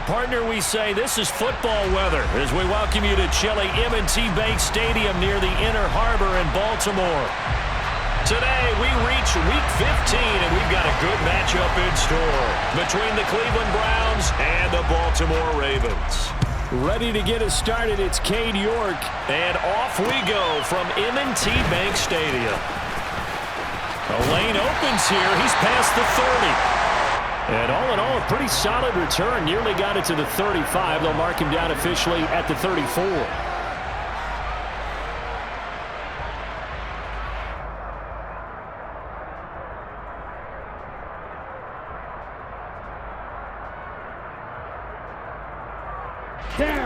partner, we say this is football weather as we welcome you to chilly M&T Bank Stadium near the Inner Harbor in Baltimore. Today, we reach Week 15, and we've got a good matchup in store between the Cleveland Browns and the Baltimore Ravens. Ready to get us started, it's Cade York, and off we go from M&T Bank Stadium. The lane opens here. He's past the 30. And all in all, a pretty solid return. Nearly got it to the 35. They'll mark him down officially at the 34.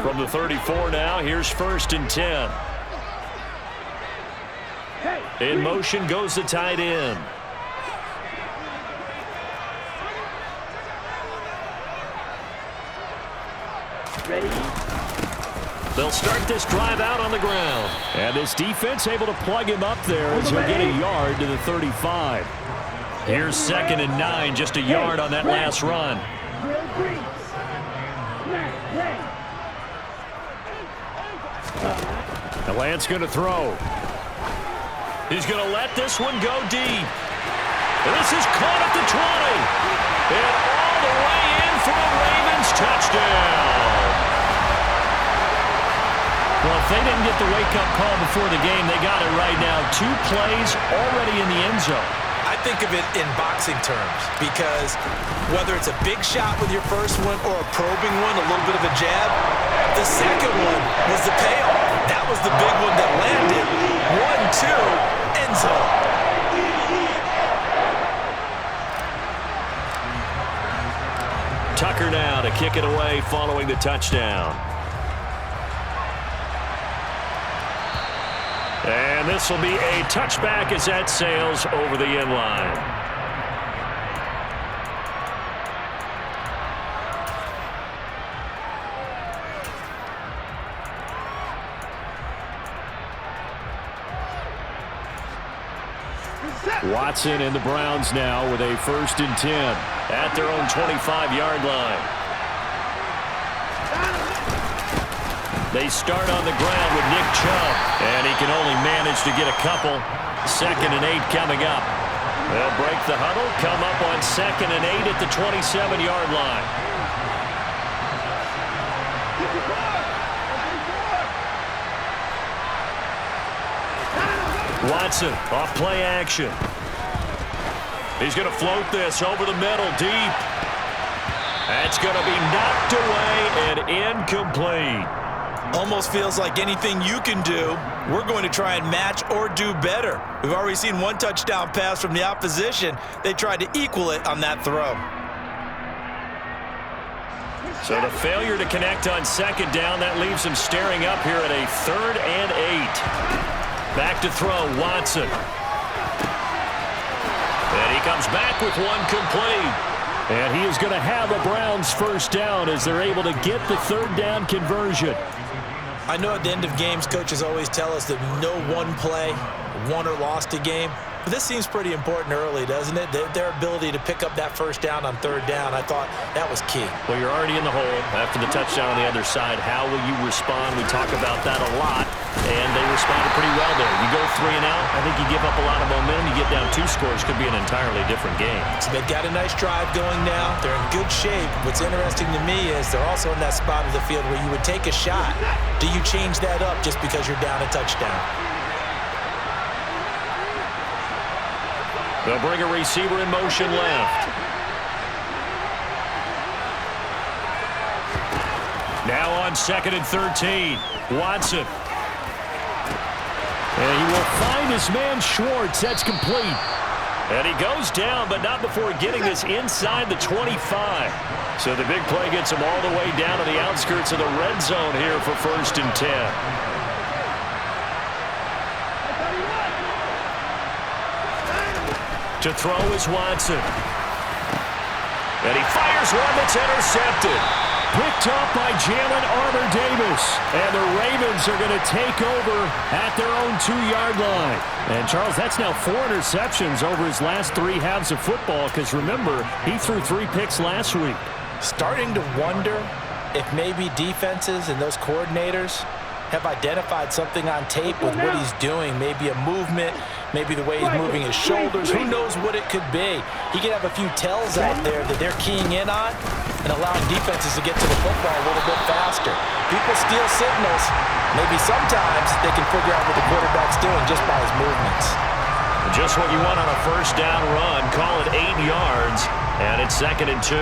From the 34 now, here's 1st and 10. In motion goes the tight end. Ready? They'll start this drive out on the ground. And this defense able to plug him up there as he'll get a yard to the 35. Here's 2nd and 9, just a yard on that last run. The Lance going to throw. He's going to let this one go deep. This is caught at the 20. And all the way in for a Ravens touchdown. Well, if they didn't get the wake-up call before the game, they got it right now. 2 plays already in the end zone. I think of it in boxing terms because whether it's a big shot with your first one or a probing one, a little bit of a jab, the second one was the payoff. That was the big one that landed. 1-2, end zone. Tucker now to kick it away following the touchdown. And this will be a touchback as that sails over the end line. Watson and the Browns now with a 1st and 10 at their own 25-yard line. They start on the ground with Nick Chubb, and he can only manage to get a couple. 2nd and 8 coming up. They'll break the huddle, come up on 2nd and 8 at the 27-yard line. Watson off play action. He's going to float this over the middle deep. That's going to be knocked away and incomplete. Almost feels like anything you can do, we're going to try and match or do better. We've already seen 1 touchdown pass from the opposition. They tried to equal it on that throw. So the failure to connect on 2nd down, that leaves him staring up here at a 3rd and 8. Back to throw, Watson. And he comes back with one complete. And he is going to have a Browns 1st down as they're able to get the 3rd down conversion. I know at the end of games, coaches always tell us that no one play won or lost a game. But this seems pretty important early, doesn't it? Their ability to pick up that 1st down on 3rd down, I thought that was key. Well, you're already in the hole after the touchdown on the other side. How will you respond? We talk about that a lot, and they responded pretty well there. You go 3 and out, I think you give up a lot of momentum. You get down 2 scores, could be an entirely different game. So they've got a nice drive going now. They're in good shape. What's interesting to me is they're also in that spot of the field where you would take a shot. Do you change that up just because you're down a touchdown? They'll bring a receiver in motion left. Now on 2nd and 13, Watson. And he will find his man Schwartz. That's complete. And he goes down, but not before getting this inside the 25. So the big play gets him all the way down to the outskirts of the red zone here for 1st and 10. To throw is Watson. And he fires one that's intercepted. Picked up by Jalen Armour-Davis. And the Ravens are going to take over at their own 2-yard line. And, Charles, that's now 4 interceptions over his last 3 halves of football because, remember, he threw 3 picks last week. Starting to wonder if maybe defenses and those coordinators have identified something on tape with what he's doing, maybe a movement, maybe the way he's moving his shoulders, who knows what it could be. He could have a few tells out there that they're keying in on and allowing defenses to get to the football a little bit faster. People steal signals. Maybe sometimes they can figure out what the quarterback's doing just by his movements. Just what you want on a first down run. Call it 8 yards, and it's 2nd and 2.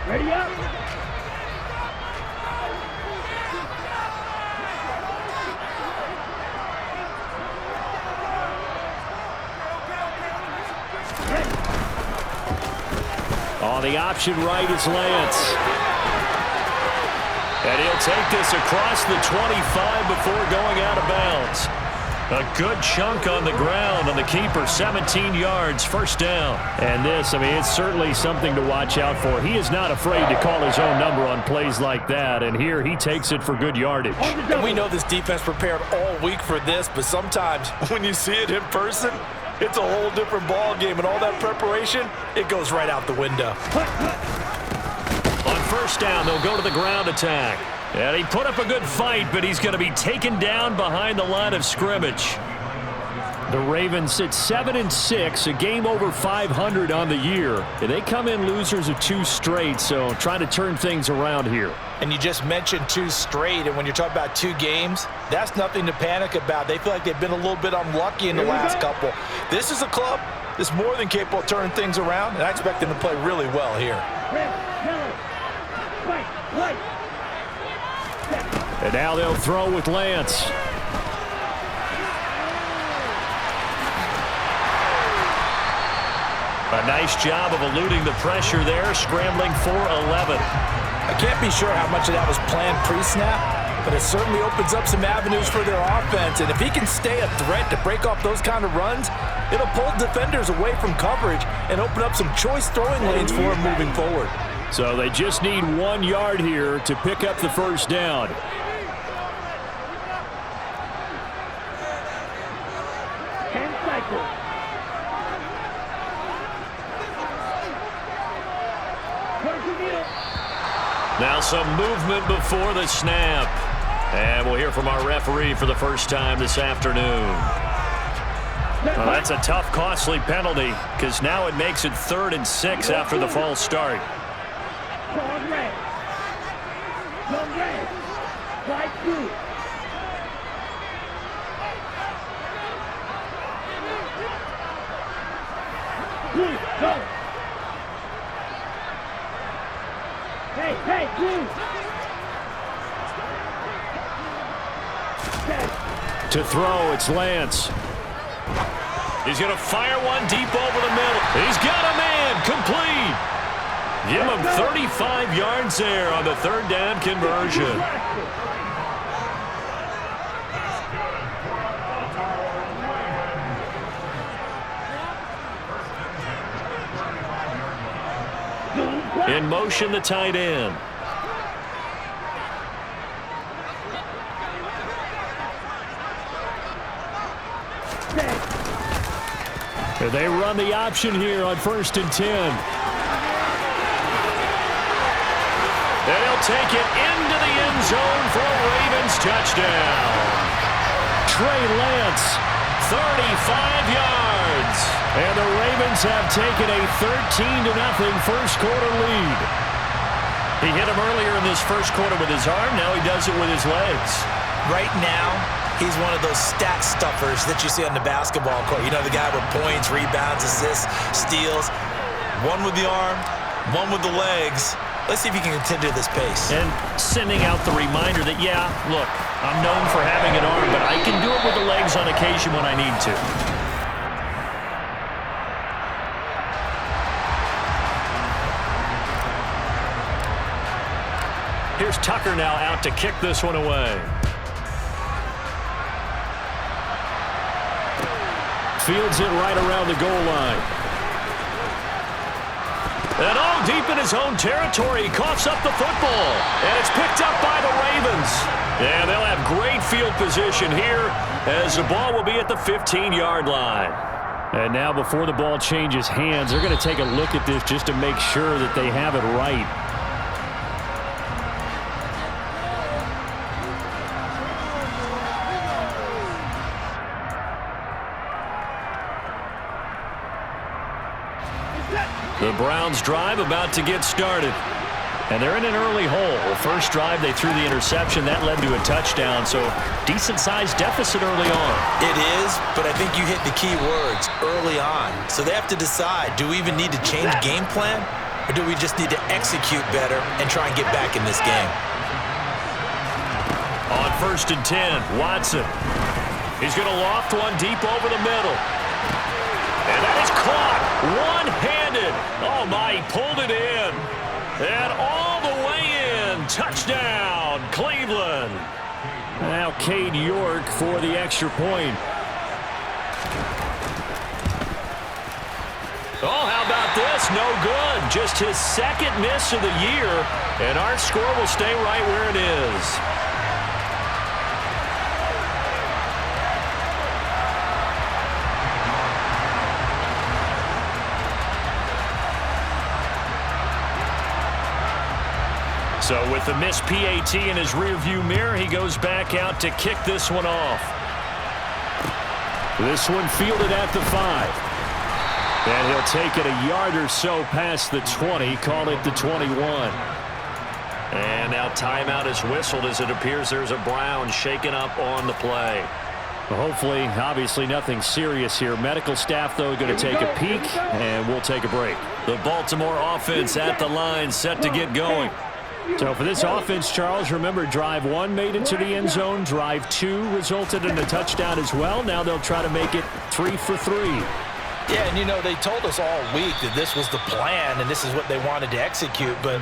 Ready up. On the option right is Lance. And he'll take this across the 25 before going out of bounds. A good chunk on the ground on the keeper, 17 yards, first down. And this, I mean, it's certainly something to watch out for. He is not afraid to call his own number on plays like that, and here he takes it for good yardage. And we know this defense prepared all week for this, but sometimes when you see it in person, it's a whole different ball game, and all that preparation, it goes right out the window. On first down, they'll go to the ground attack. And he put up a good fight, but he's going to be taken down behind the line of scrimmage. The Ravens sit 7-6, a game over 500 on the year. And they come in losers of 2 straight, so trying to turn things around here. And you just mentioned 2 straight, and when you're talking about 2 games, that's nothing to panic about. They feel like they've been a little bit unlucky in the last couple. This is a club that's more than capable of turning things around, and I expect them to play really well here. And now they'll throw with Lance. A nice job of eluding the pressure there, scrambling for 11. I can't be sure how much of that was planned pre-snap, but it certainly opens up some avenues for their offense. And if he can stay a threat to break off those kind of runs, it'll pull defenders away from coverage and open up some choice throwing lanes for him moving forward. So they just need 1 yard here to pick up the first down. Now some movement before the snap. And we'll hear from our referee for the first time this afternoon. Well, that's a tough, costly penalty because now it makes it 3rd and 6 after the false start. To throw, it's Lance. He's going to fire one deep over the middle. He's got a man, complete. Give him 35 yards there on the 3rd down conversion. In motion, the tight end. And they run the option here on 1st and 10. They'll take it into the end zone for a Ravens touchdown. Trey Lance, 35 yards. And the Ravens have taken a 13-0 first quarter lead. He hit him earlier in this first quarter with his arm. Now he does it with his legs. Right now, he's one of those stat stuffers that you see on the basketball court. You know, the guy with points, rebounds, assists, steals. One with the arm, one with the legs. Let's see if he can continue this pace. And sending out the reminder that, yeah, look, I'm known for having an arm, but I can do it with the legs on occasion when I need to. Here's Tucker now out to kick this one away. Fields it right around the goal line. And all deep in his own territory, he coughs up the football. And it's picked up by the Ravens. And they'll have great field position here as the ball will be at the 15-yard line. And now before the ball changes hands, they're going to take a look at this just to make sure that they have it right. The Browns drive about to get started. And they're in an early hole. The first drive, they threw the interception. That led to a touchdown, so decent-sized deficit early on. It is, but I think you hit the key words, early on. So they have to decide, do we even need to change game plan, or do we just need to execute better and try and get back in this game? On 1st and 10, Watson. He's going to loft one deep over the middle. And that is caught one-handed. Oh, my, he pulled it in. And all the way in. Touchdown, Cleveland. Now Cade York for the extra point. Oh, how about this? No good. Just his second miss of the year. And our score will stay right where it is. So with the missed PAT in his rearview mirror, he goes back out to kick this one off. This one fielded at the 5. And he'll take it a yard or so past the 20, call it the 21. And now timeout is whistled as it appears there's a Brown shaken up on the play. Well, hopefully, obviously nothing serious here. Medical staff, though, going to take a peek, and we'll take a break. The Baltimore offense at the line, set to get going. So for this offense, Charles, remember, drive 1 made it to the end zone. Drive 2 resulted in a touchdown as well. Now they'll try to make it 3 for 3. Yeah, and you know, they told us all week that this was the plan and this is what they wanted to execute, but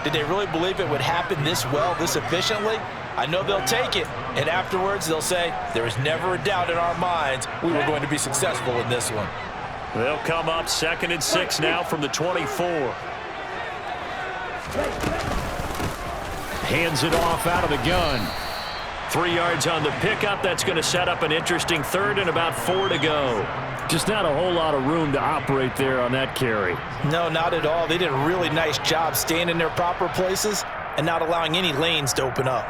did they really believe it would happen this well, this efficiently? I know they'll take it, and afterwards they'll say, there was never a doubt in our minds we were going to be successful in this one. They'll come up 2nd and 6 now from the 24. Hands it off out of the gun. 3 yards on the pickup. That's going to set up an interesting 3rd and about 4 to go. Just not a whole lot of room to operate there on that carry. No, not at all. They did a really nice job staying in their proper places and not allowing any lanes to open up.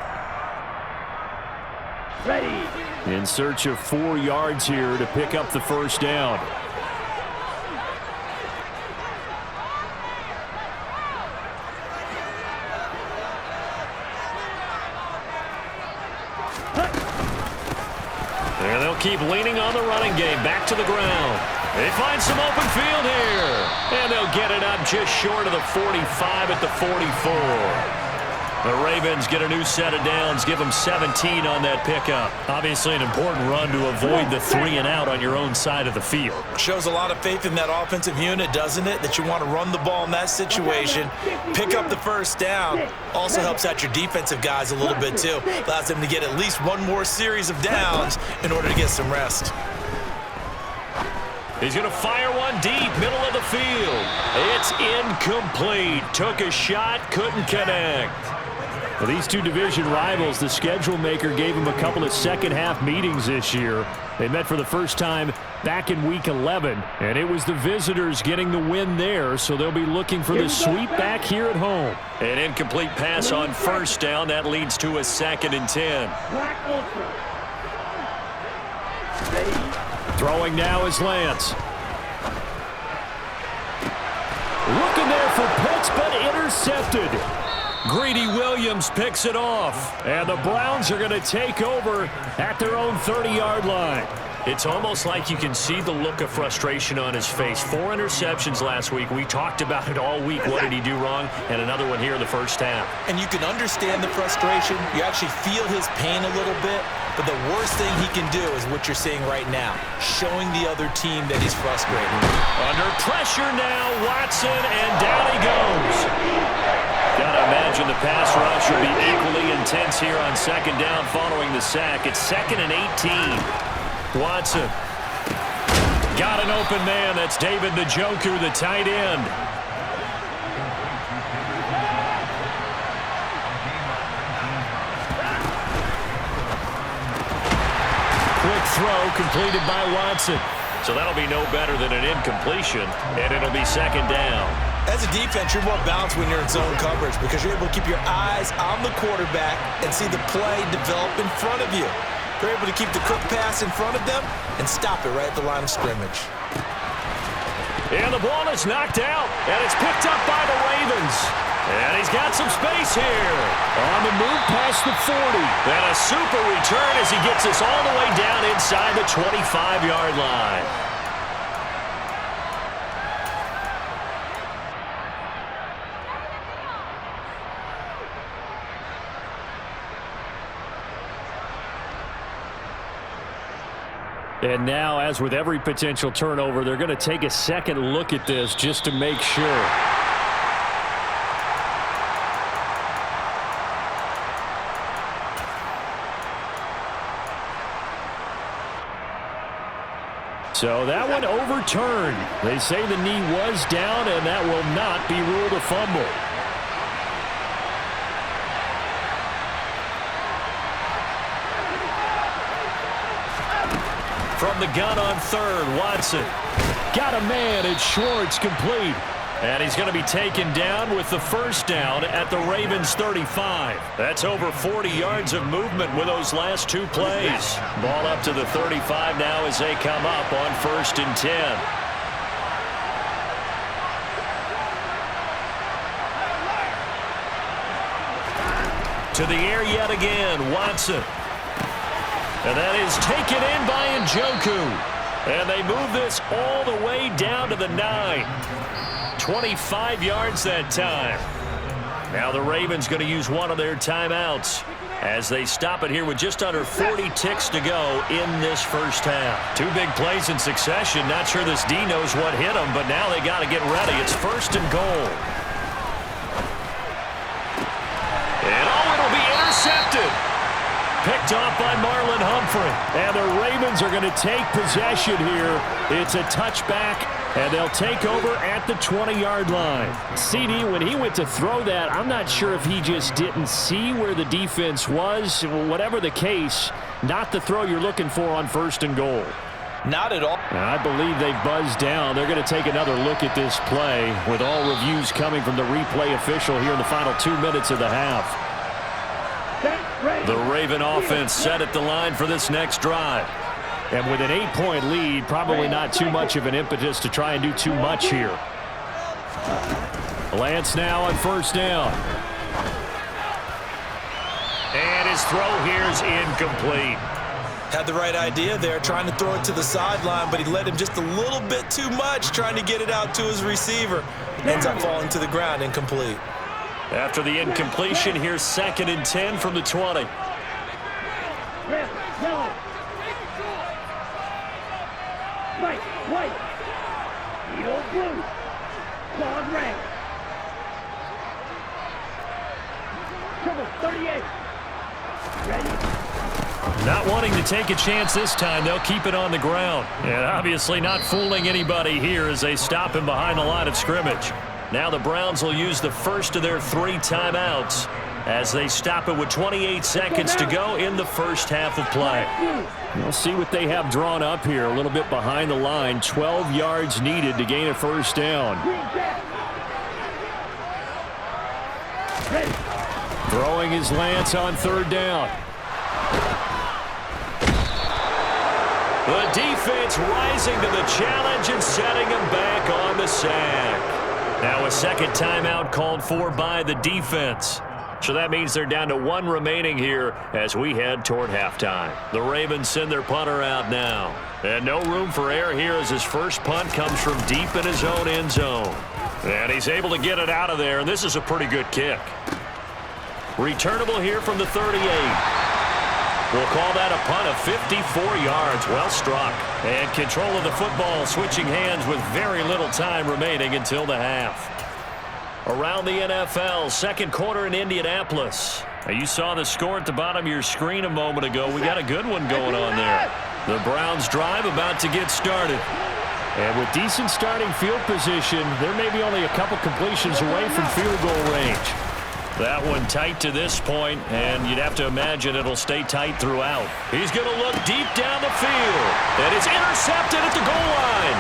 Ready. In search of 4 yards here to pick up the first down. And they'll keep leaning on the running game. Back to the ground. They find some open field here. And they'll get it up just short of the 45 at the 44. The Ravens get a new set of downs. Give them 17 on that pickup. Obviously an important run to avoid the 3 and out on your own side of the field. Shows a lot of faith in that offensive unit, doesn't it? That you want to run the ball in that situation. Pick up the first down. Also helps out your defensive guys a little bit too. Allows them to get at least one more series of downs in order to get some rest. He's going to fire one deep, middle of the field. It's incomplete. Took a shot, couldn't connect. Well, these two division rivals, the schedule maker gave them a couple of second-half meetings this year. They met for the first time back in Week 11, and it was the visitors getting the win there, so they'll be looking for the sweep back here at home. An incomplete pass on first down. That leads to a 2nd and 10. Throwing now is Lance. Looking there for Pitts, but intercepted. Greedy Williams picks it off, and the Browns are going to take over at their own 30-yard line. It's almost like you can see the look of frustration on his face. 4 interceptions last week. We talked about it all week. What did he do wrong? And another one here in the first half. And you can understand the frustration. You actually feel his pain a little bit. But the worst thing he can do is what you're seeing right now, showing the other team that he's frustrated. Under pressure now, Watson, and down he goes. Gotta imagine the pass rush will be equally intense here on 2nd down following the sack. It's 2nd and 18. Watson. Got an open man. That's David Njoku, the tight end. throw completed by Watson. So that'll be no better than an incompletion, and it'll be second down. As a defense, you're more balanced when you're in zone coverage because you're able to keep your eyes on the quarterback and see the play develop in front of you. You're able to keep the quick pass in front of them and stop it right at the line of scrimmage. And the ball is knocked out, and it's picked up by the Ravens. And he's got some space here. On the move past the 40. And a super return as he gets us all the way down inside the 25-yard line. And now, as with every potential turnover, they're going to take a second look at this just to make sure. So that one overturned. They say the knee was down, and that will not be ruled a fumble. From the gun on third, Watson. Got a man, it's Schwartz, complete. And he's going to be taken down with the first down at the Ravens' 35. That's over 40 yards of movement with those last two plays. Ball up to the 35 now as they come up on 1st and 10. To the air yet again, Watson. And that is taken in by Njoku. And they move this all the way down to the 9. 25 yards that time. Now the Ravens going to use one of their timeouts as they stop it here with just under 40 ticks to go in this first half. Two big plays in succession. Not sure this D knows what hit them, but now they got to get ready. It's 1st and goal. And it'll be intercepted. Picked off by Marlon Humphrey. And the Ravens are going to take possession here. It's a touchback, and they'll take over at the 20-yard line. CD, when he went to throw that, I'm not sure if he just didn't see where the defense was. Whatever the case, not the throw you're looking for on 1st and goal. Not at all. I believe they buzzed down. They're going to take another look at this play with all reviews coming from the replay official here in the final 2 minutes of the half. The Raven offense set at the line for this next drive. And with an 8-point lead, probably not too much of an impetus to try and do too much here. Lance now on 1st down. And his throw here is incomplete. Had the right idea there, trying to throw it to the sideline, but he led him just a little bit too much, trying to get it out to his receiver. Ends up falling to the ground, incomplete. After the incompletion, here's 2nd and 10 from the 20. Not wanting to take a chance this time, they'll keep it on the ground. And obviously not fooling anybody here as they stop him behind the line of scrimmage. Now the Browns will use the first of their 3 timeouts as they stop it with 28 seconds to go in the first half of play. We'll see what they have drawn up here. A little bit behind the line. 12 yards needed to gain a first down. Throwing his Lance on 3rd down. The defense rising to the challenge and setting him back on the sack. Now a second timeout called for by the defense. So that means they're down to 1 remaining here as we head toward halftime. The Ravens send their punter out now. And no room for error here as his first punt comes from deep in his own end zone. And he's able to get it out of there, and this is a pretty good kick. Returnable here from the 38. We'll call that a punt of 54 yards. Well struck. And control of the football switching hands with very little time remaining until the half. Around the NFL, second quarter in Indianapolis. Now, you saw the score at the bottom of your screen a moment ago. We got a good one going on there. The Browns drive about to get started. And with decent starting field position, there may be only a couple completions away from field goal range. That one tight to this point, and you'd have to imagine it'll stay tight throughout. He's going to look deep down the field, and it's intercepted at the goal line.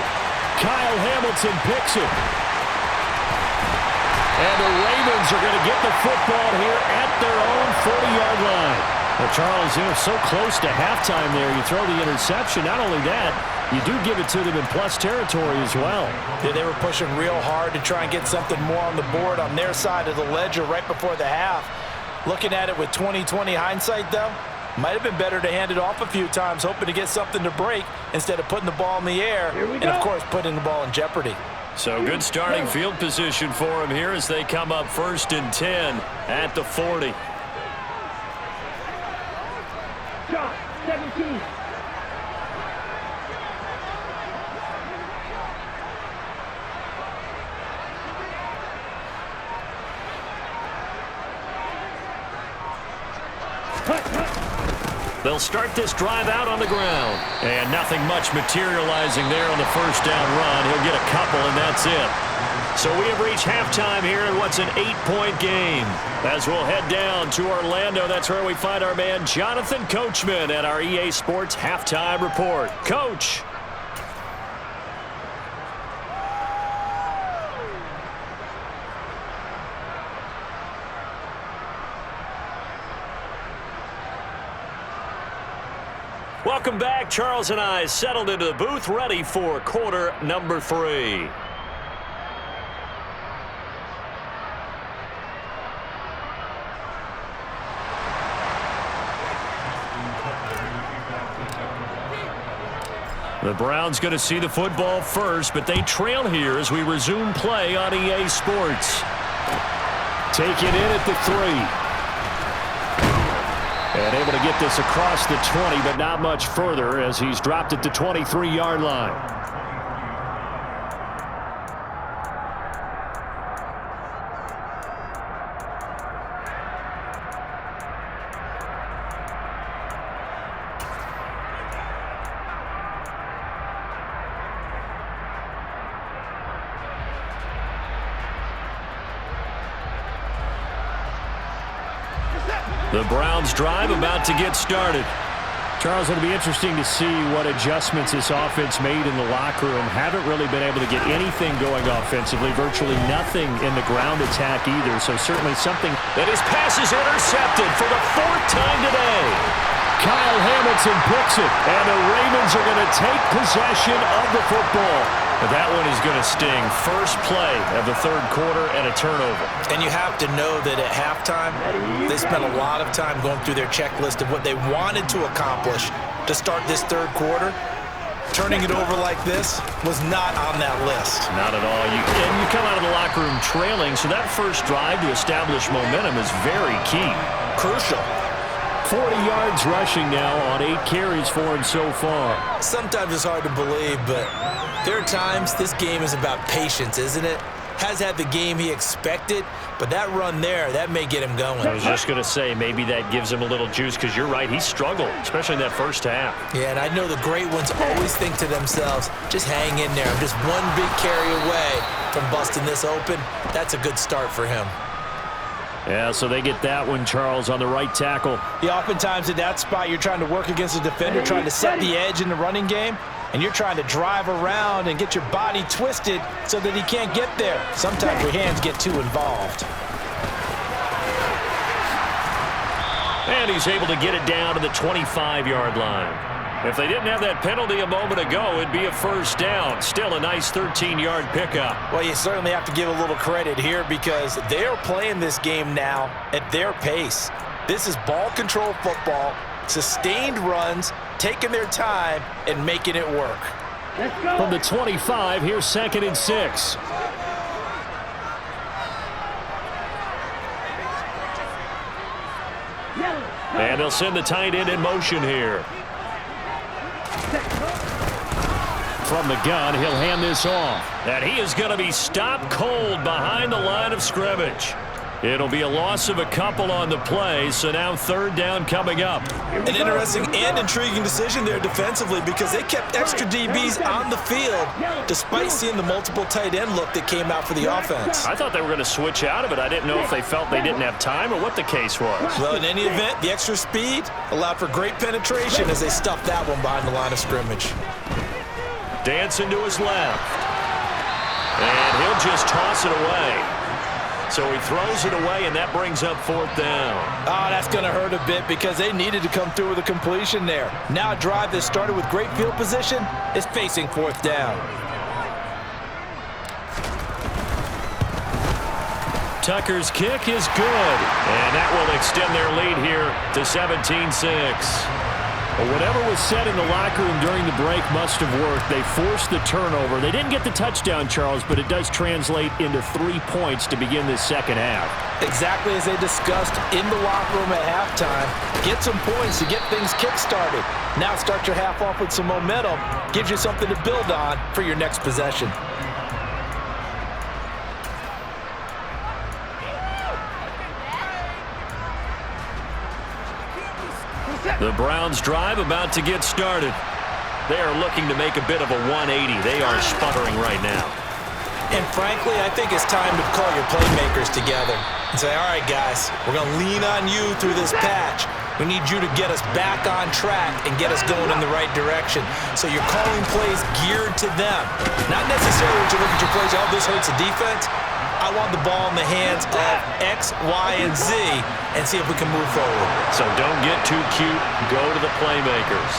Kyle Hamilton picks it. And the Ravens are going to get the football here at their own 40-yard line. Well, Charles, they're so close to halftime there. You throw the interception. Not only that, you do give it to them in plus territory as well. Yeah, they were pushing real hard to try and get something more on the board on their side of the ledger right before the half. Looking at it with 20/20 hindsight, though, might have been better to hand it off a few times, hoping to get something to break instead of putting the ball in the air and, of course, putting the ball in jeopardy. So good starting field position for them here as they come up 1st and 10 at the 40. Drop, 17. They'll start this drive out on the ground. And nothing much materializing there on the first down run. He'll get a couple, and that's it. So we have reached halftime here in what's an 8-point game. As we'll head down to Orlando, that's where we find our man Jonathan Coachman at our EA Sports Halftime Report. Coach. Welcome back. Charles and I settled into the booth, ready for quarter number 3. The Browns going to see the football first, but they trail here as we resume play on EA Sports. Take it in at the 3. And able to get this across the 20, but not much further as he's dropped at the 23-yard line. The Browns drive about to get started. Charles, it'll be interesting to see what adjustments this offense made in the locker room. Haven't really been able to get anything going offensively. Virtually nothing in the ground attack either. So certainly something. And his pass is intercepted for the 4th time today. Kyle Hamilton picks it. And the Ravens are going to take possession of the football. But that one is going to sting. First play of the 3rd quarter and a turnover. And you have to know that at halftime, they spent a lot of time going through their checklist of what they wanted to accomplish to start this 3rd quarter. Turning it over like this was not on that list. Not at all. And you come out of the locker room trailing, so that first drive to establish momentum is very key. Crucial. 40 yards rushing now on 8 carries for him so far. Sometimes it's hard to believe, but there are times this game is about patience, isn't it? Has had the game he expected, but that run there, that may get him going. I was just going to say, maybe that gives him a little juice, because you're right, he struggled, especially in that first half. Yeah, and I know the great ones always think to themselves, just hang in there. I'm just one big carry away from busting this open. That's a good start for him. Yeah, so they get that one, Charles, on the right tackle. Yeah, oftentimes at that spot, you're trying to work against a defender, trying to set the edge in the running game, and you're trying to drive around and get your body twisted so that he can't get there. Sometimes your hands get too involved. And he's able to get it down to the 25-yard line. If they didn't have that penalty a moment ago, it'd be a first down. Still a nice 13-yard pickup. Well, you certainly have to give a little credit here because they are playing this game now at their pace. This is ball control football, sustained runs, taking their time, and making it work. From the 25, here's 2nd and 6. And they'll send the tight end in motion here. From the gun, he'll hand this off. And he is going to be stopped cold behind the line of scrimmage. It'll be a loss of a couple on the play, so now third down coming up. An interesting and intriguing decision there defensively because they kept extra DBs on the field despite seeing the multiple tight end look that came out for the offense. I thought they were going to switch out of it. I didn't know if they felt they didn't have time or what the case was. Well, in any event, the extra speed allowed for great penetration as they stuffed that one behind the line of scrimmage. Dancing to his left. And he'll just toss it away. So he throws it away, and that brings up fourth down. Oh, that's going to hurt a bit because they needed to come through with a completion there. Now a drive that started with great field position is facing fourth down. Tucker's kick is good, and that will extend their lead here to 17-6. Whatever was said in the locker room during the break must have worked. They forced the turnover. They didn't get the touchdown, Charles, but it does translate into 3 points to begin this second half. Exactly as they discussed in the locker room at halftime. Get some points to get things kick-started. Now start your half off with some momentum. Gives you something to build on for your next possession. The Browns drive about to get started. They are looking to make a bit of a 180. They are sputtering right now. And frankly, I think it's time to call your playmakers together and say, all right, guys, we're going to lean on you through this patch. We need you to get us back on track and get us going in the right direction. So you're calling plays geared to them. Not necessarily when you look at your plays, oh, this hurts the defense. I want the ball in the hands of X, Y, and Z and see if we can move forward. So don't get too cute. Go to the playmakers.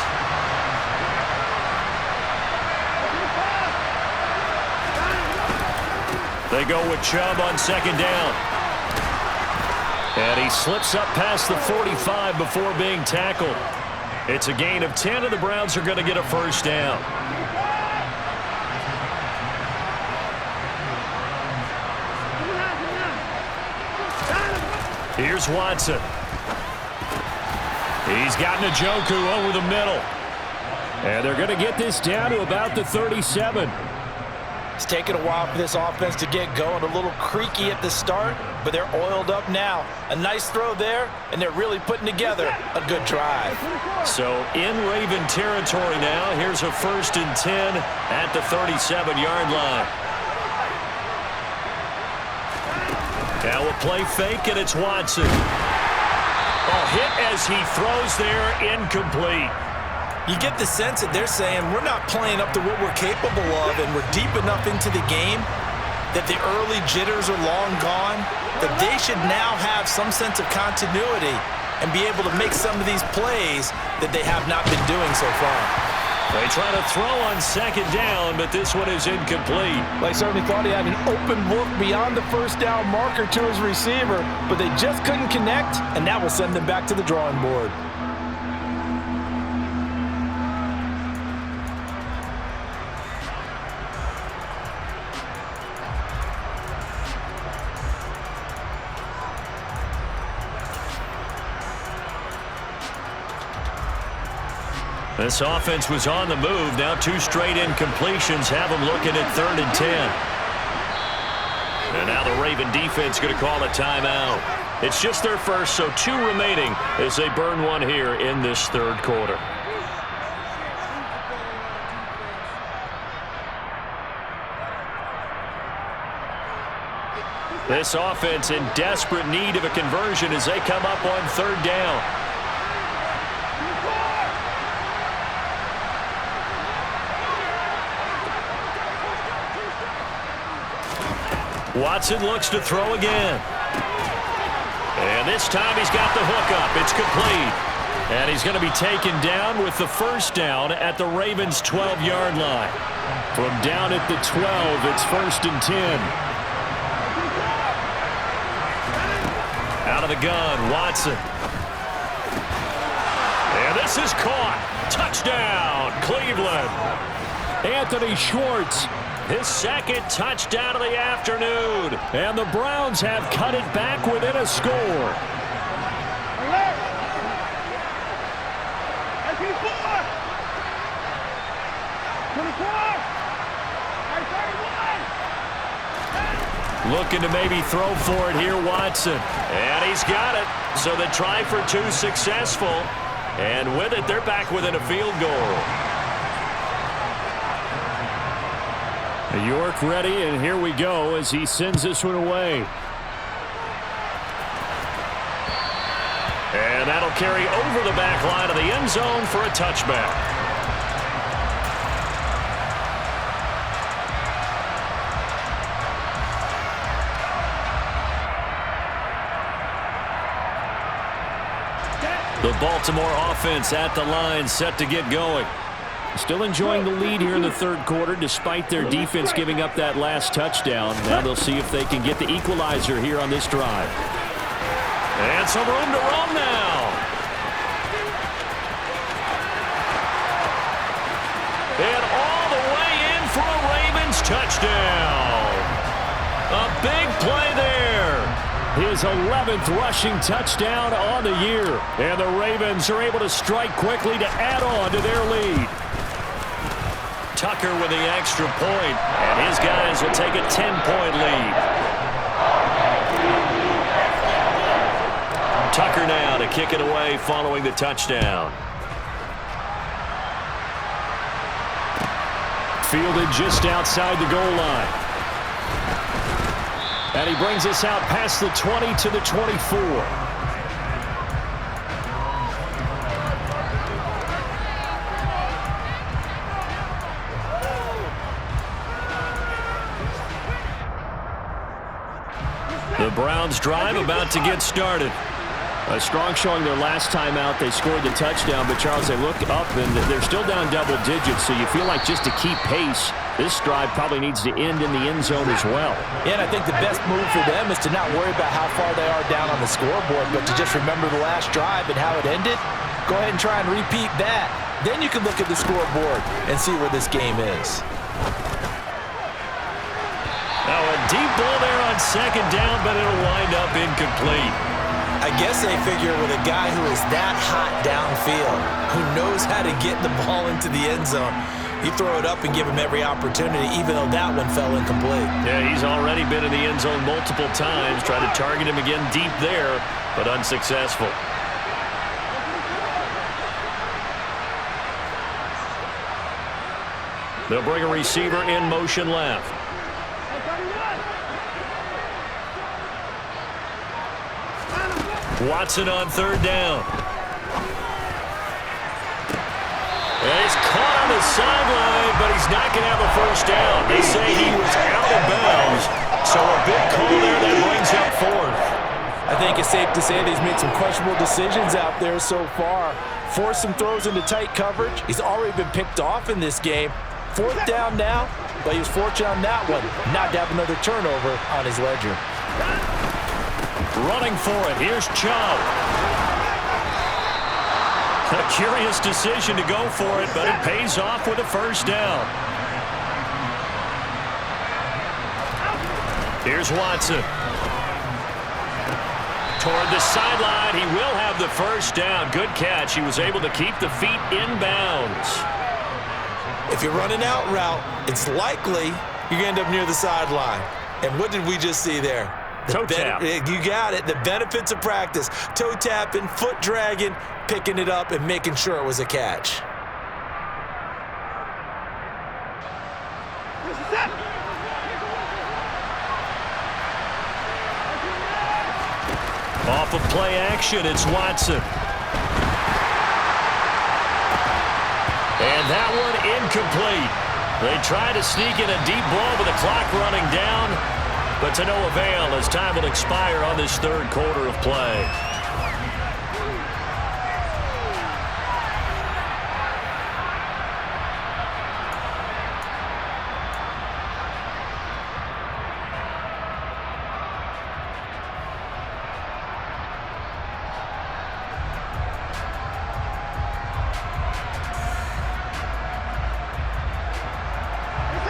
They go with Chubb on second down. And he slips up past the 45 before being tackled. It's a gain of 10, and the Browns are going to get a first down. Here's Watson. He's got Njoku over the middle. And they're going to get this down to about the 37. It's taken a while for this offense to get going. A little creaky at the start, but they're oiled up now. A nice throw there, and they're really putting together a good drive. So in Raven territory now, here's a 1st and 10 at the 37-yard line. Now a play fake, and it's Watson. A hit as he throws there, incomplete. You get the sense that they're saying we're not playing up to what we're capable of, and we're deep enough into the game that the early jitters are long gone, that they should now have some sense of continuity and be able to make some of these plays that they have not been doing so far. They try to throw on second down, but this one is incomplete. They certainly thought he had an open look beyond the first down marker to his receiver, but they just couldn't connect, and that will send them back to the drawing board. This offense was on the move. Now 2 straight incompletions have them looking at 3rd and 10. And now the Raven defense going to call a timeout. It's just their first, so 2 remaining as they burn one here in this 3rd quarter. This offense in desperate need of a conversion as they come up on 3rd down. Watson looks to throw again. And this time he's got the hook up. It's complete. And he's going to be taken down with the first down at the Ravens' 12-yard line. From down at the 12, it's 1st and 10. Out of the gun, Watson. And this is caught. Touchdown, Cleveland. Anthony Schwartz. His 2nd touchdown of the afternoon. And the Browns have cut it back within a score. Alert! SB4! 24! 31! Looking to maybe throw for it here, Watson. And he's got it. So the try for two successful. And with it, they're back within a field goal. York ready, and here we go as he sends this one away. And that'll carry over the back line of the end zone for a touchback. The Baltimore offense at the line, set to get going. Still enjoying the lead here in the third quarter, despite their defense giving up that last touchdown. Now they'll see if they can get the equalizer here on this drive. And some room to roam now. And all the way in for a Ravens touchdown. A big play there. His 11th rushing touchdown on the year. And the Ravens are able to strike quickly to add on to their lead. Tucker with the extra point, and his guys will take a 10-point lead. Tucker now to kick it away following the touchdown. Fielded just outside the goal line. And he brings us out past the 20 to the 24. The Browns drive about to get started. A strong showing their last time out. They scored the touchdown, but Charles, they look up and they're still down double digits, so you feel like just to keep pace, this drive probably needs to end in the end zone as well. Yeah, and I think the best move for them is to not worry about how far they are down on the scoreboard, but to just remember the last drive and how it ended. Go ahead and try and repeat that. Then you can look at the scoreboard and see where this game is. Now a deep ball there on second down, but it'll wind up incomplete. I guess they figure with a guy who is that hot downfield, who knows how to get the ball into the end zone, you throw it up and give him every opportunity, even though that one fell incomplete. Yeah, he's already been in the end zone multiple times. Tried to target him again deep there, but unsuccessful. They'll bring a receiver in motion left. Watson on third down. And he's caught on the sideline, but he's not going to have a first down. They say he was out of bounds, so a big call there that brings up fourth. I think it's safe to say that he's made some questionable decisions out there so far. Forced some throws into tight coverage. He's already been picked off in this game. Fourth down now, but he was fortunate on that one not to have another turnover on his ledger. Running for it. Here's Chubb. A curious decision to go for it, but it pays off with a first down. Here's Watson. Toward the sideline. He will have the first down. Good catch. He was able to keep the feet in bounds. If you're running out route, it's likely you're going to end up near the sideline. And what did we just see there? Toe tap. You got it. The benefits of practice. Toe tapping, foot dragging, picking it up, and making sure it was a catch. Off of play action, it's Watson. And that one incomplete. They try to sneak in a deep ball with the clock running down, but to no avail as time will expire on this third quarter of play.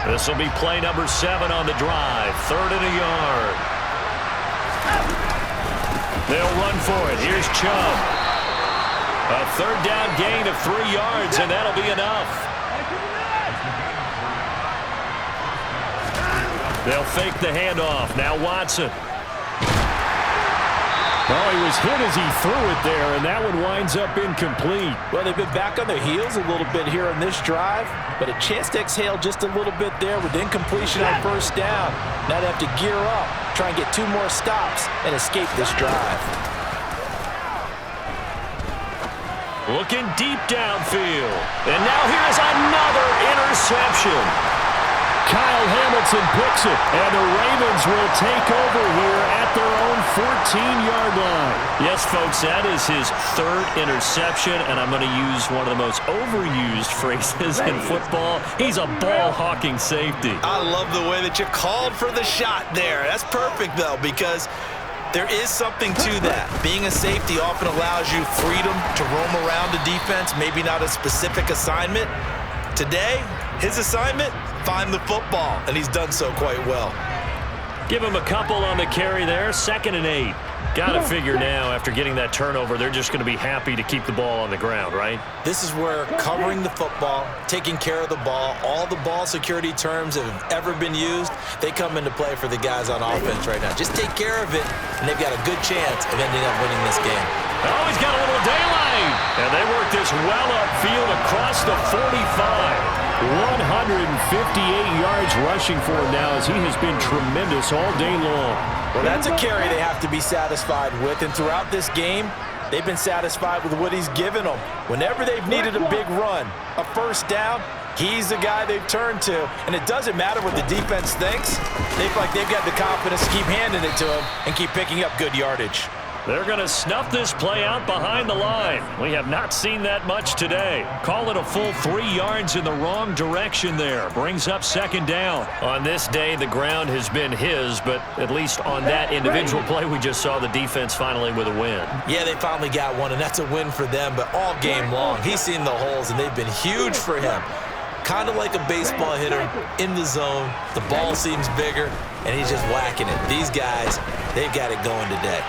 This will be play number 7 on the drive. 3rd and a yard. They'll run for it. Here's Chubb. A 3rd down gain of 3 yards, and that'll be enough. They'll fake the handoff. Now Watson. Oh, he was hit as he threw it there, and that one winds up incomplete. Well, they've been back on their heels a little bit here in this drive, but a chance to exhale just a little bit there with incompletion on first down. Now they have to gear up, try and get 2 more stops, and escape this drive. Looking deep downfield. And now here's another interception. Kyle Hamilton picks it, and the Ravens will take over here at their own 14-yard line. Yes, folks, that is his 3rd interception, and I'm going to use one of the most overused phrases in football. He's a ball-hawking safety. I love the way that you called for the shot there. That's perfect, though, because there is something to that. Being a safety often allows you freedom to roam around the defense, maybe not a specific assignment. Today, his assignment, find the football, and he's done so quite well. Give him a couple on the carry there, 2nd and 8. Got to figure now, after getting that turnover, they're just going to be happy to keep the ball on the ground, right? This is where covering the football, taking care of the ball, all the ball security terms that have ever been used, they come into play for the guys on offense right now. Just take care of it, and they've got a good chance of ending up winning this game. Oh, he's got a little daylight. And they work this well upfield across the 45. 158 yards rushing for him now, as he has been tremendous all day long. Well, that's a carry they have to be satisfied with, and throughout this game, they've been satisfied with what he's given them. Whenever they've needed a big run, a first down, he's the guy they've turned to, and it doesn't matter what the defense thinks. They feel like they've got the confidence to keep handing it to him and keep picking up good yardage. They're going to snuff this play out behind the line. We have not seen that much today. Call it a full 3 yards in the wrong direction there. Brings up 2nd down. On this day, the ground has been his, but at least on that individual play, we just saw the defense finally with a win. Yeah, they finally got one, and that's a win for them, but all game long, he's seen the holes, and they've been huge for him. Kind of like a baseball hitter in the zone. The ball seems bigger, and he's just whacking it. These guys, they've got it going today.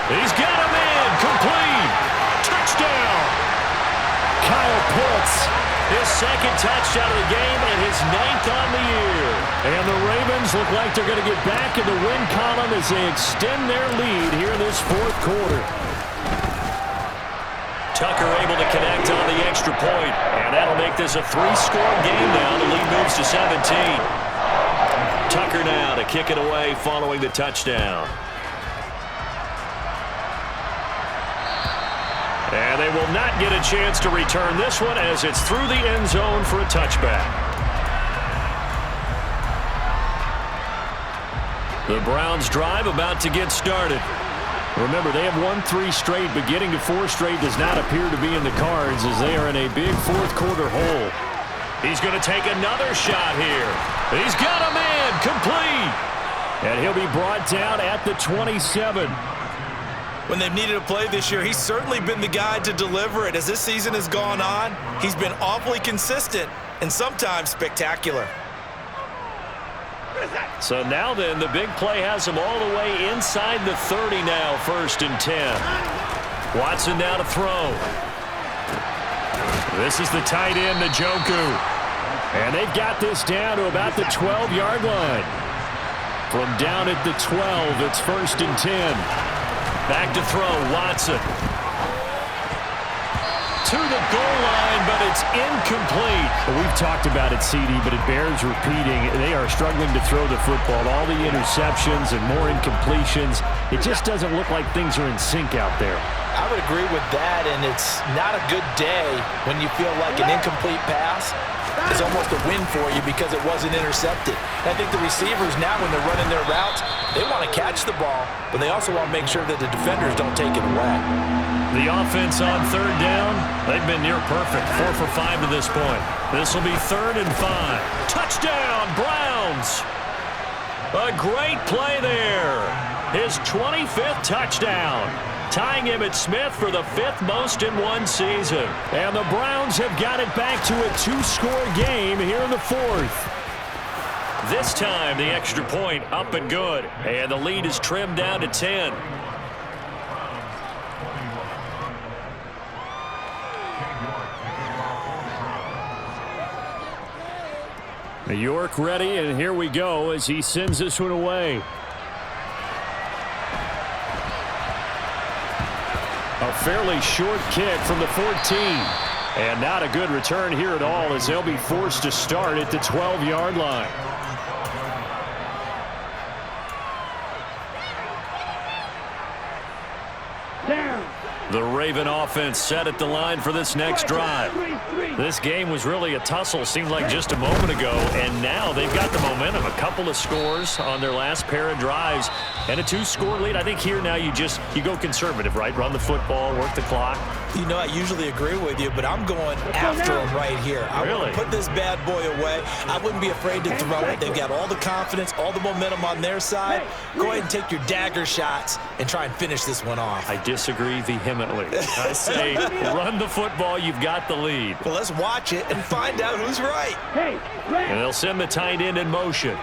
He's got a man, complete, touchdown. Kyle Pitts, his 2nd touchdown of the game and his 9th on the year. And the Ravens look like they're going to get back in the win column as they extend their lead here in this 4th quarter. Tucker able to connect on the extra point, and that'll make this a 3-score game now. The lead moves to 17. Tucker now to kick it away following the touchdown. And they will not get a chance to return this one as it's through the end zone for a touchback. The Browns drive about to get started. Remember, they have won 3 straight, but getting to 4 straight does not appear to be in the cards as they are in a big 4th quarter hole. He's going to take another shot here. He's got a man, complete. And he'll be brought down at the 27. When they've needed a play this year, he's certainly been the guy to deliver it. As this season has gone on, he's been awfully consistent and sometimes spectacular. So now then, the big play has him all the way inside the 30 now, 1st and 10. Watson now to throw. This is the tight end, Njoku. And they've got this down to about the 12-yard line. From down at the 12, it's 1st and 10. Back to throw, Watson. To the goal line, but it's incomplete. Well, we've talked about it, CD, but it bears repeating. They are struggling to throw the football. All the interceptions and more incompletions. It just doesn't look like things are in sync out there. I would agree with that, and it's not a good day when you feel like an incomplete pass is almost a win for you because it wasn't intercepted. And I think the receivers now, when they're running their routes, they want to catch the ball, but they also want to make sure that the defenders don't take it away. The offense on 3rd down, they've been near perfect. 4 for 5 to this point. This will be 3rd and 5. Touchdown, Browns! A great play there. His 25th touchdown. Tying Emmitt Smith for the 5th most in one season. And the Browns have got it back to a 2-score game here in the 4th. This time, the extra point up and good. And the lead is trimmed down to 10. York ready, and here we go as he sends this one away. A fairly short kick from the 14. And not a good return here at all as they'll be forced to start at the 12-yard line. The Raven offense set at the line for this next drive. This game was really a tussle, seemed like just a moment ago, and now they've got the momentum. A couple of scores on their last pair of drives and a 2-score lead. I think here now you go conservative, right? Run the football, work the clock. You know, I usually agree with you, but I'm going after him right here. I want to put this bad boy away. I wouldn't be afraid to throw it. They've got all the confidence, all the momentum on their side. Go ahead and take your dagger shots and try and finish this one off. I disagree vehemently. I say run the football. You've got the lead. Well, let's watch it and find out who's right. And they'll send the tight end in motion.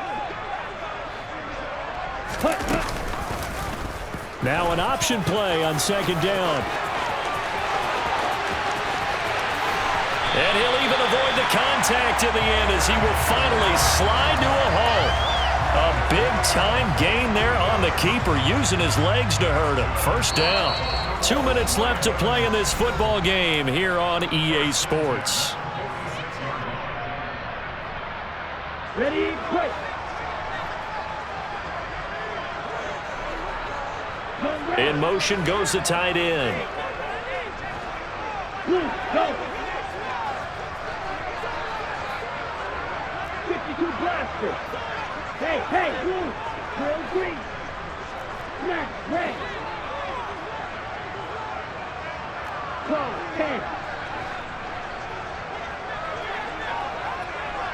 Now an option play on second down. And he'll even avoid the contact in the end as he will finally slide to a hole. A big-time gain there on the keeper, using his legs to hurt him. First down. 2 minutes left to play in this football game here on EA Sports. Ready, play. In motion goes the tight end. Go. 52 blaster. Hey, blue. Drill green. Smack, red. Call, 10.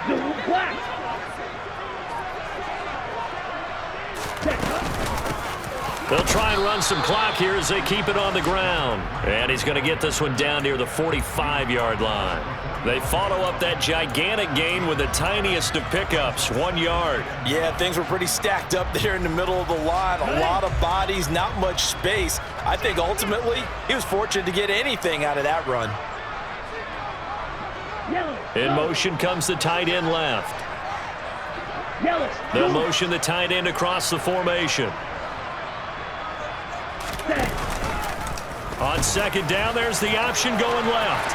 Blue, black. They'll try and run some clock here as they keep it on the ground. And he's going to get this one down near the 45-yard line. They follow up that gigantic gain with the tiniest of pickups, 1 yard. Yeah, things were pretty stacked up there in the middle of the line. A lot of bodies, not much space. I think ultimately he was fortunate to get anything out of that run. In motion comes the tight end left. They'll motion the tight end across the formation. On second down, there's the option going left.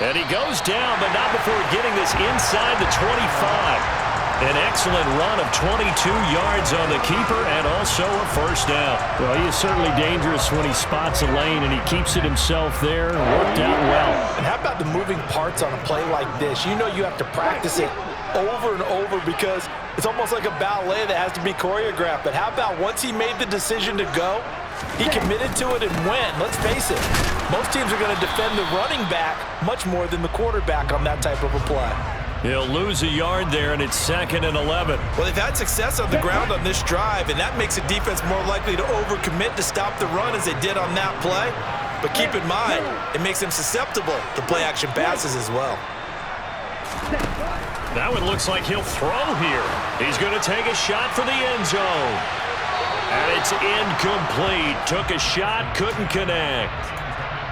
And he goes down, but not before getting this inside the 25. An excellent run of 22 yards on the keeper and also a first down. Well, he is certainly dangerous when he spots a lane, and he keeps it himself there and worked out well. And how about the moving parts on a play like this? You know you have to practice it over and over because it's almost like a ballet that has to be choreographed. But how about once he made the decision to go, he committed to it and went. Let's face it, most teams are going to defend the running back much more than the quarterback on that type of a play. He'll lose a yard there, and it's 2nd and 11. Well, they've had success on the ground on this drive, and that makes a defense more likely to overcommit to stop the run as they did on that play. But keep in mind, it makes them susceptible to play-action passes as well. That one looks like he'll throw here. He's going to take a shot for the end zone. And it's incomplete. Took a shot, couldn't connect.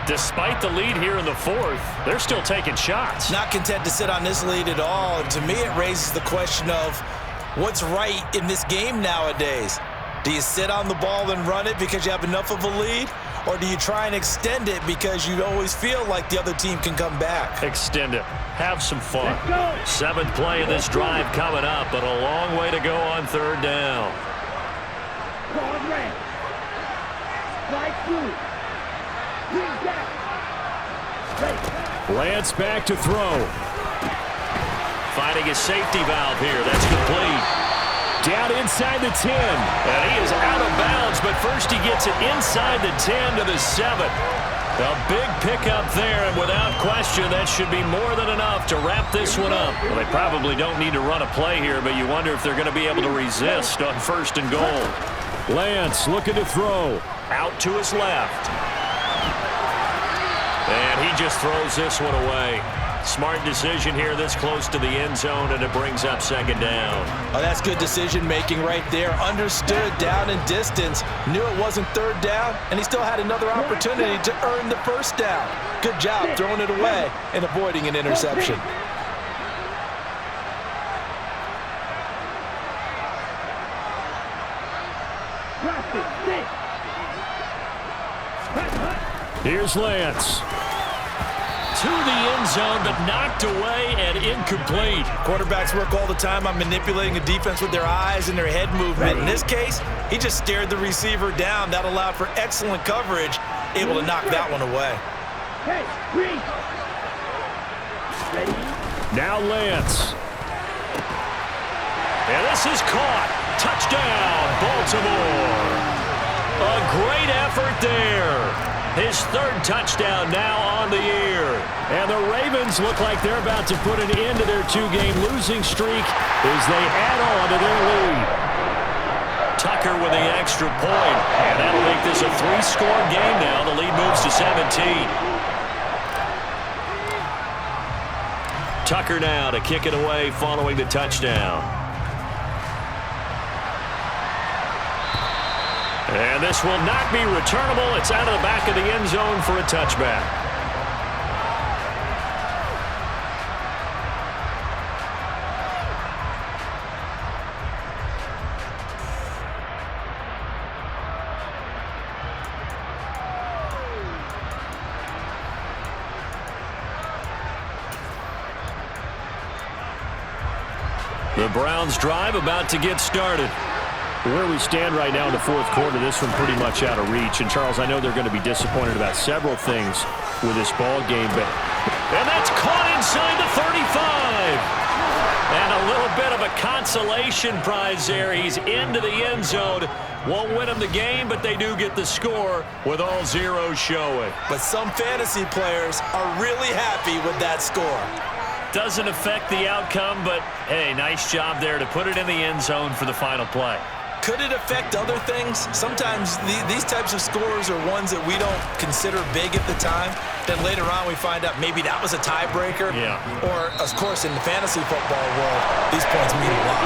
Despite the lead here in the fourth, they're still taking shots. Not content to sit on this lead at all. And to me, it raises the question of what's right in this game nowadays. Do you sit on the ball and run it because you have enough of a lead? Or do you try and extend it because you always feel like the other team can come back? Extend it. Have some fun. 7th play of this drive coming up, but a long way to go on 3rd down. Red. Light blue. Lance back to throw. Finding a safety valve here. That's complete. Down inside the 10. And he is out of bounds, but first he gets it inside the 10 to the 7. A big pickup there, and without question, that should be more than enough to wrap this one up. Well, they probably don't need to run a play here, but you wonder if they're going to be able to resist on 1st and goal. Lance looking to throw. Out to his left. And he just throws this one away. Smart decision here this close to the end zone, and it brings up 2nd down. Oh, that's good decision-making right there. Understood down and distance. Knew it wasn't 3rd down, and he still had another opportunity to earn the 1st down. Good job throwing it away and avoiding an interception. Here's Lance. To the end zone, but knocked away and incomplete. Quarterbacks work all the time on manipulating a defense with their eyes and their head movement. In this case, he just stared the receiver down. That allowed for excellent coverage, able to knock that one away. Hey, Green. Ready? Now Lance. And this is caught. Touchdown, Baltimore. A great effort there. His third touchdown now on the year. And the Ravens look like they're about to put an end to their two-game losing streak as they add on to their lead. Tucker with the extra point, and that'll make this a 3-score game now. The lead moves to 17. Tucker now to kick it away following the touchdown. And this will not be returnable. It's out of the back of the end zone for a touchback. The Browns drive about to get started. Where we stand right now in the fourth quarter, this one pretty much out of reach. And, Charles, I know they're going to be disappointed about several things with this ball game. And that's caught inside the 35. And a little bit of a consolation prize there. He's into the end zone. Won't win them the game, but they do get the score with all zeros showing. But some fantasy players are really happy with that score. Doesn't affect the outcome, but, hey, nice job there to put it in the end zone for the final play. Could it affect other things? Sometimes these types of scores are ones that we don't consider big at the time. Then later on we find out maybe that was a tiebreaker. Yeah. Or, of course, in the fantasy football world, these points mean a lot.